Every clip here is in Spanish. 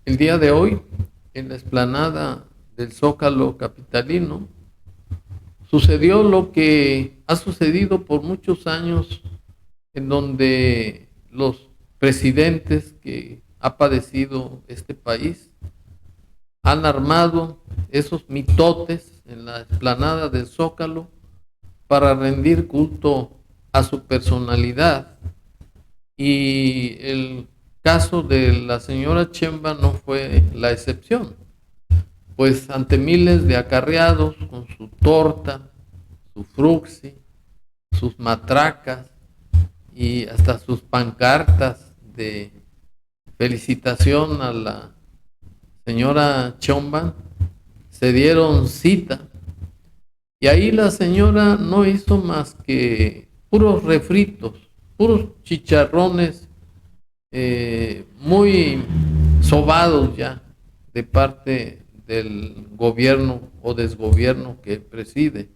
El día de hoy, en la explanada del Zócalo capitalino, sucedió lo que ha sucedido por muchos años, en donde los presidentes que ha padecido este país han armado esos mitotes en la explanada del Zócalo para rendir culto a su personalidad. Y el caso de la señora Chemba no fue la excepción, pues ante miles de acarreados con su torta, su fruxi, sus matracas y hasta sus pancartas de felicitación a la señora Chomba, se dieron cita. Y ahí la señora no hizo más que puros refritos, puros chicharrones muy sobados ya de parte del gobierno o desgobierno que preside.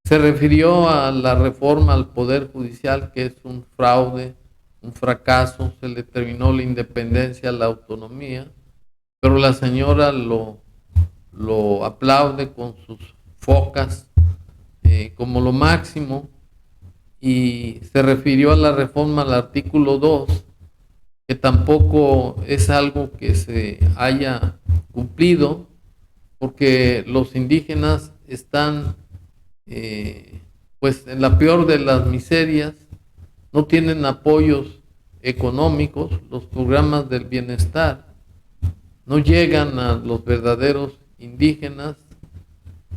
Se refirió a la reforma al Poder Judicial, que es un fraude, un fracaso, se le terminó la independencia, la autonomía, pero la señora lo aplaude con sus focas como lo máximo, y se refirió a la reforma al artículo 2, que tampoco es algo que se haya cumplido, porque los indígenas están pues en la peor de las miserias, no tienen apoyos económicos, los programas del bienestar no llegan a los verdaderos indígenas.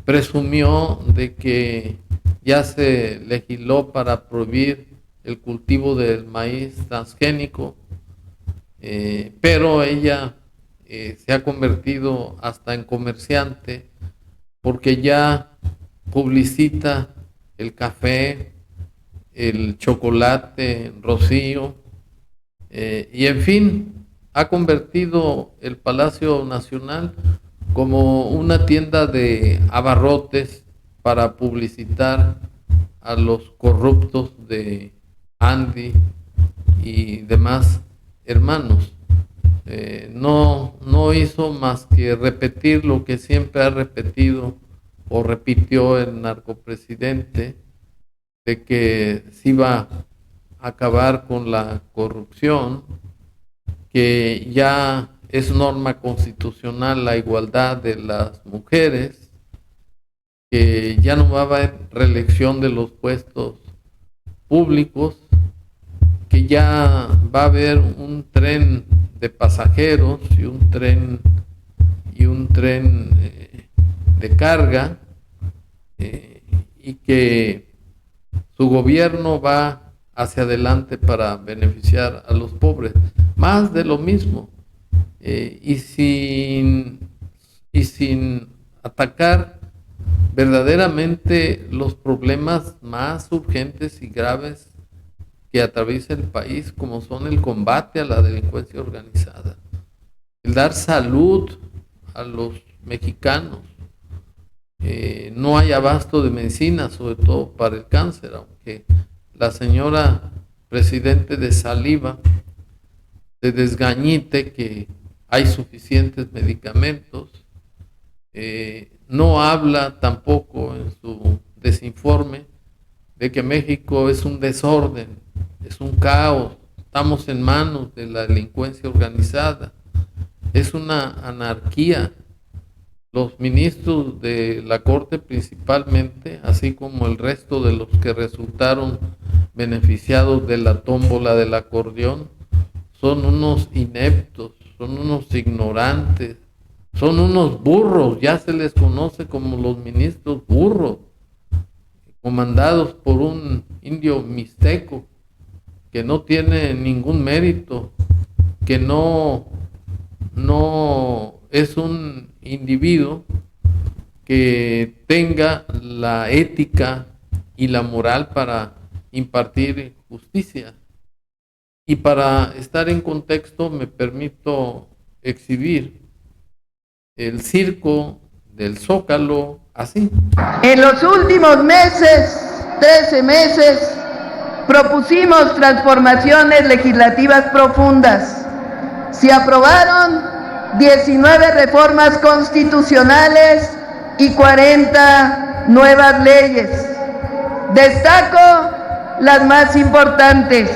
Presumió de que ya se legisló para prohibir el cultivo del maíz transgénico, pero ella se ha convertido hasta en comerciante, porque ya publicita el café, el chocolate rocío, y en fin, ha convertido el Palacio Nacional como una tienda de abarrotes para publicitar a los corruptos de Andy y demás hermanos. No hizo más que repetir lo que siempre ha repetido o repitió el narcopresidente, de que se iba a acabar con la corrupción, que ya es norma constitucional la igualdad de las mujeres, que ya no va a haber reelección de los puestos públicos, que ya va a haber un tren de pasajeros y un tren de carga, y que su gobierno va hacia adelante para beneficiar a los pobres. Más de lo mismo, y sin atacar verdaderamente los problemas más urgentes y graves que atraviesa el país, como son el combate a la delincuencia organizada, el dar salud a los mexicanos. No hay abasto de medicina, sobre todo para el cáncer, aunque la señora presidente de Saliva se desgañite que hay suficientes medicamentos. No habla tampoco en su desinforme de que México es un desorden, es un caos, estamos en manos de la delincuencia organizada, es una anarquía. Los ministros de la Corte principalmente, así como el resto de los que resultaron beneficiados de la tómbola del acordeón, son unos ineptos, son unos ignorantes, son unos burros, ya se les conoce como los ministros burros, comandados por un indio mixteco que no tiene ningún mérito, que no es un individuo que tenga la ética y la moral para impartir justicia. Y para estar en contexto me permito exhibir el circo del Zócalo así. En los últimos meses, 13 meses, propusimos transformaciones legislativas profundas. Se aprobaron 19 reformas constitucionales y 40 nuevas leyes. Destaco las más importantes.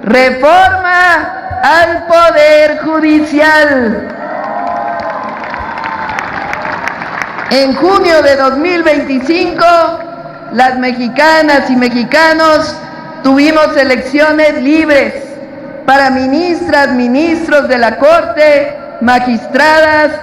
Reforma al Poder Judicial. En junio de 2025, las mexicanas y mexicanos tuvimos elecciones libres para ministras, ministros de la Corte, magistradas,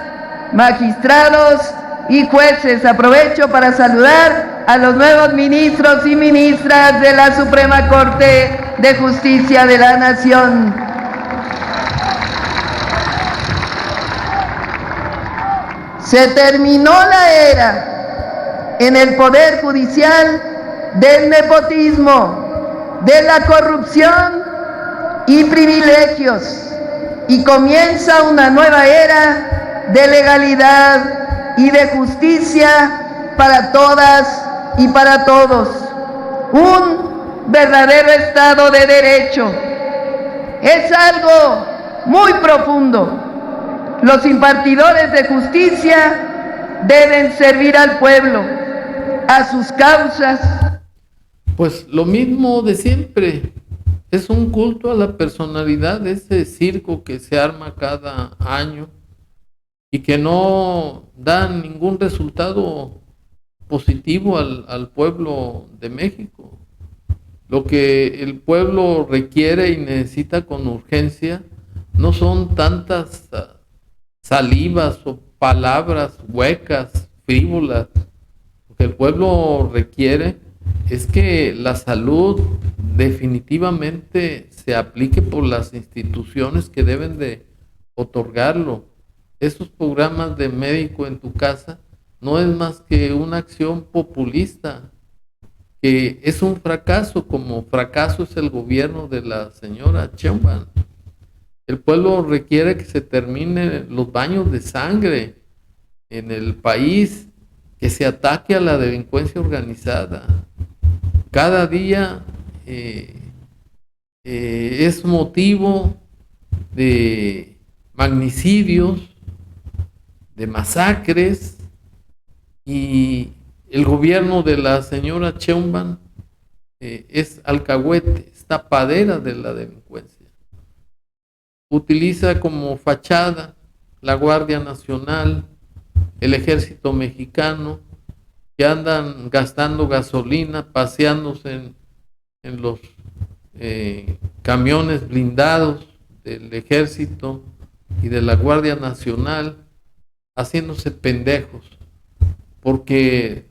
magistrados y jueces. Aprovecho para saludar a los nuevos ministros y ministras de la Suprema Corte de Justicia de la Nación. Se terminó la era en el Poder Judicial del nepotismo, de la corrupción y privilegios, y comienza una nueva era de legalidad y de justicia para todas y para todos. Un verdadero Estado de Derecho. Es algo muy profundo. Los impartidores de justicia deben servir al pueblo, a sus causas. Pues lo mismo de siempre. Es un culto a la personalidad de ese circo que se arma cada año y que no da ningún resultado positivo al pueblo de México. Lo que el pueblo requiere y necesita con urgencia no son tantas salivas o palabras huecas, frívolas. Lo que el pueblo requiere es que la salud definitivamente se aplique por las instituciones que deben de otorgarlo. Esos programas de médico en tu casa no es más que una acción populista, que es un fracaso, como fracaso es el gobierno de la señora Sheinbaum. El pueblo requiere que se terminen los baños de sangre en el país, que se ataque a la delincuencia organizada. Cada día es motivo de magnicidios, de masacres, y el gobierno de la señora Sheinbaum es alcahuete, es tapadera de la delincuencia. Utiliza como fachada la Guardia Nacional, el Ejército Mexicano, que andan gastando gasolina, paseándose en los camiones blindados del Ejército y de la Guardia Nacional, haciéndose pendejos, porque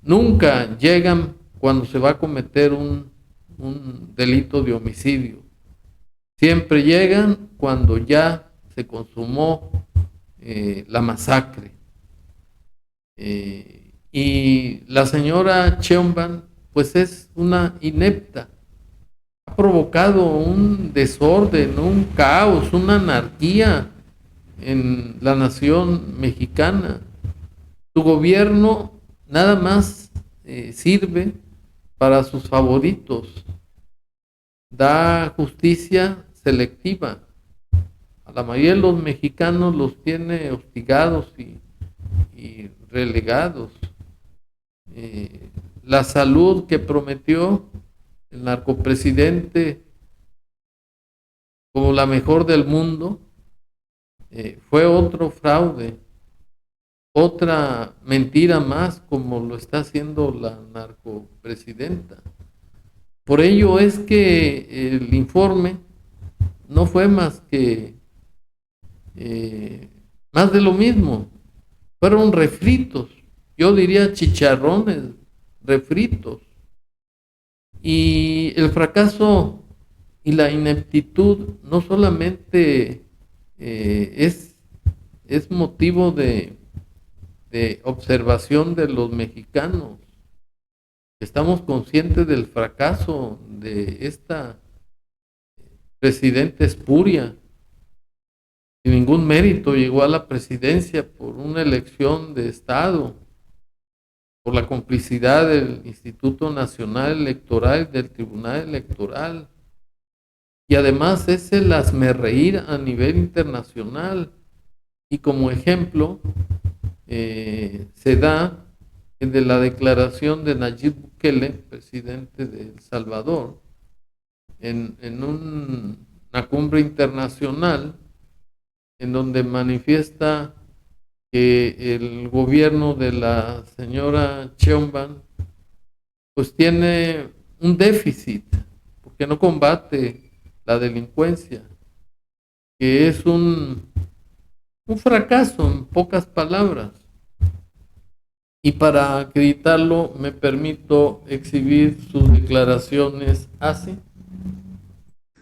nunca llegan cuando se va a cometer un delito de homicidio. Siempre llegan cuando ya se consumó la masacre. Y la señora Sheinbaum pues es una inepta. Ha provocado un desorden, un caos, una anarquía en la nación mexicana. Su gobierno nada más sirve para sus favoritos. Da justicia selectiva. A la mayoría de los mexicanos los tiene hostigados y relegados. La salud que prometió el narcopresidente como la mejor del mundo fue otro fraude, otra mentira más, como lo está haciendo la narcopresidenta. Por ello es que el informe no fue más que más de lo mismo. Fueron refritos, yo diría chicharrones, refritos. Y el fracaso y la ineptitud no solamente es motivo de observación de los mexicanos. Estamos conscientes del fracaso de esta presidenta espuria. Sin ningún mérito llegó a la presidencia por una elección de Estado, por la complicidad del Instituto Nacional Electoral y del Tribunal Electoral. y además es el hazmerreír a nivel internacional. Y como ejemplo se da el de la declaración de Nayib Bukele, presidente de El Salvador, en una cumbre internacional en donde manifiesta que el gobierno de la señora Sheinbaum pues tiene un déficit porque no combate la delincuencia, que es un fracaso en pocas palabras. Y para acreditarlo me permito exhibir sus declaraciones así.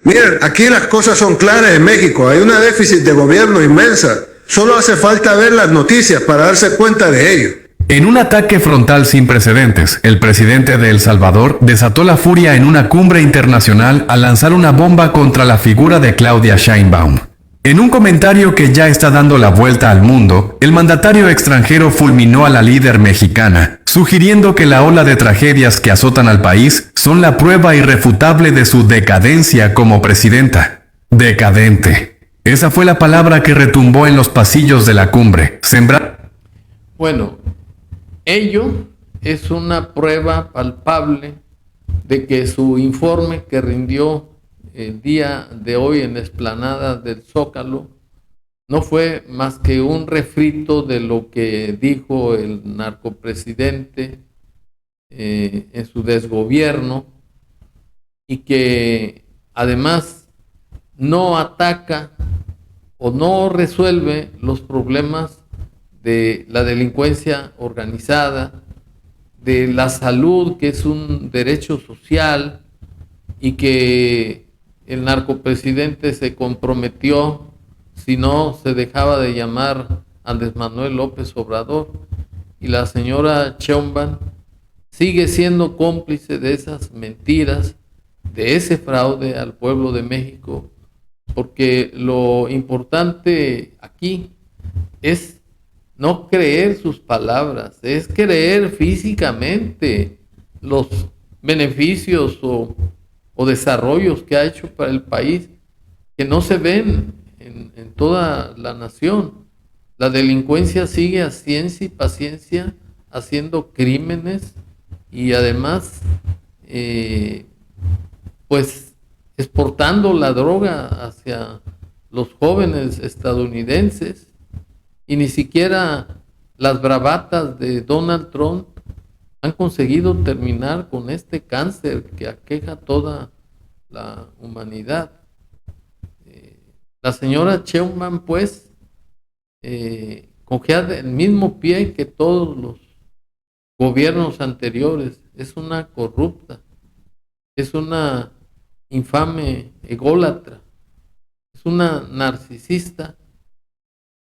Miren, aquí las cosas son claras en México. Hay una déficit de gobierno inmensa. Solo hace falta ver las noticias para darse cuenta de ello. En un ataque frontal sin precedentes, el presidente de El Salvador desató la furia en una cumbre internacional al lanzar una bomba contra la figura de Claudia Sheinbaum. En un comentario que ya está dando la vuelta al mundo, el mandatario extranjero fulminó a la líder mexicana, sugiriendo que la ola de tragedias que azotan al país son la prueba irrefutable de su decadencia como presidenta. Decadente. Esa fue la palabra que retumbó en los pasillos de la cumbre. Bueno, ello es una prueba palpable de que su informe que rindió el día de hoy en la explanada del Zócalo no fue más que un refrito de lo que dijo el narcopresidente en su desgobierno, y que además no ataca o no resuelve los problemas de la delincuencia organizada, de la salud, que es un derecho social, y que el narcopresidente se comprometió, si no se dejaba de llamar Andrés Manuel López Obrador, y la señora Sheinbaum sigue siendo cómplice de esas mentiras, de ese fraude al pueblo de México, porque lo importante aquí es no creer sus palabras, es creer físicamente los beneficios o desarrollos que ha hecho para el país, que no se ven en toda la nación. La delincuencia sigue a ciencia y paciencia haciendo crímenes, y además pues exportando la droga hacia los jóvenes estadounidenses, y ni siquiera las bravatas de Donald Trump han conseguido terminar con este cáncer que aqueja toda la humanidad. La señora Sheinbaum pues cojea del mismo pie que todos los gobiernos anteriores. Es una corrupta, es una infame ególatra, es una narcisista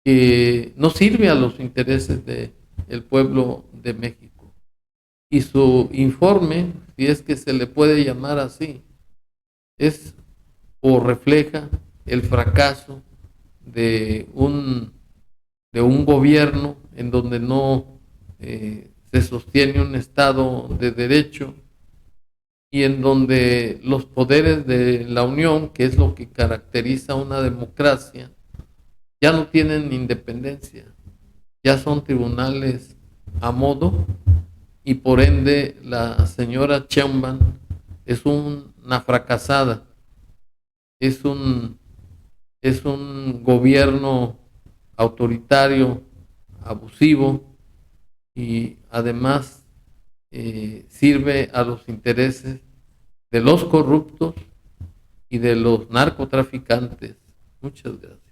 que no sirve a los intereses del pueblo de México. Y su informe, si es que se le puede llamar así, es o refleja el fracaso de un gobierno en donde no se sostiene un Estado de Derecho, y en donde los poderes de la Unión, que es lo que caracteriza una democracia, ya no tienen independencia, ya son tribunales a modo, y por ende la señora Sheinbaum es una fracasada, es un gobierno autoritario, abusivo, y además sirve a los intereses de los corruptos y de los narcotraficantes. Muchas gracias.